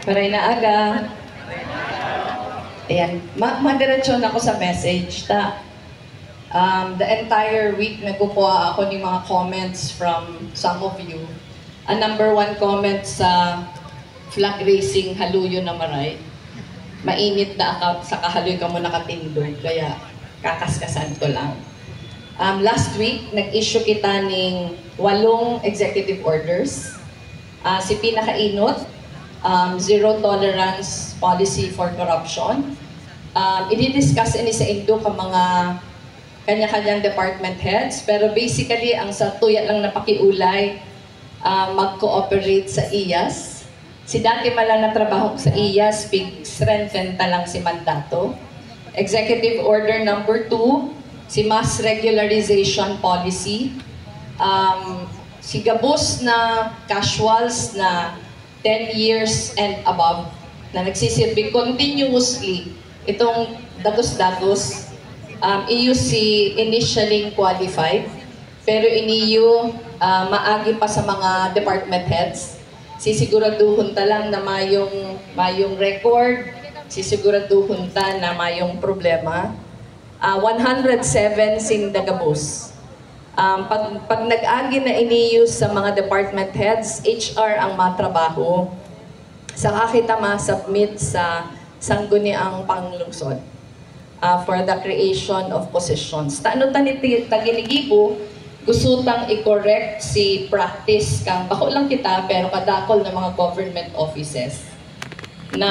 Paray na aga. Ayan, madiretso na ako sa message. The entire week nagkukuha ako ng mga comments from some of you. Ang number one comment sa flag racing haluyo na maray. Mainit na account sa kahaluy ka mo nakatindog, kaya kakaskasan ko lang. Last week, nag-issue kita ng 8 executive orders. Si pinakainot, zero tolerance policy for corruption. I-discuss ini sa Indo ka mga kanya-kanyang department heads, pero basically, ang sa tuya lang napakiulay, mag-cooperate sa IAS. Si dati mala na trabaho sa IAS, strengthen talang si mandato. Executive Order number 2, si mass regularization policy. Si gabos na casuals na 10 years and above na nagsisilbi continuously itong datos-datos, iyo si initially qualified, pero iniyo maagi pa sa mga department heads. Sisiguraduhon ta lang na mayong record, sisiguraduhon ta na mayong problema. 107 sing dagabos. Pag nag-agi na iniuse sa mga department heads, HR ang matrabaho, saka kita ma-submit sa sangguniang panglungsod for the creation of positions. Taano taginigibo, gusto tang i-correct si practice kang bako lang kita pero kadakol ng mga government offices na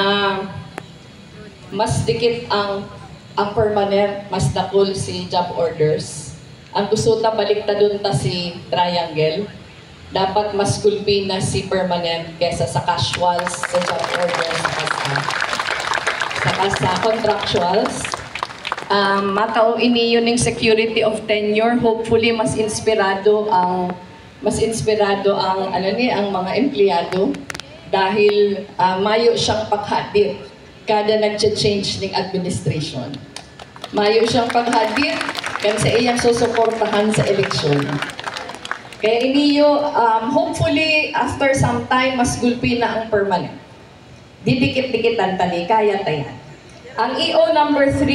mas dikit ang permanent, mas dakol si job orders. Ang gusto ta baliktadon ta si triangle, dapat mas gulpi na si permanent kesa sa casuals sa job orders saka sa contractuals. Matao ini yun ng security of tenure. Hopefully mas inspirado ang ang mga empleyado dahil mayo siyang paghadir kada nag-change ng administration. Mayo siyang paghadir kan sa iyang susuportahan sa eleksyon. Kaya iniyo hopefully after some time mas gulpi na ang permanent. Didikit-dikitan tali kaya tayan. Ang EO number 3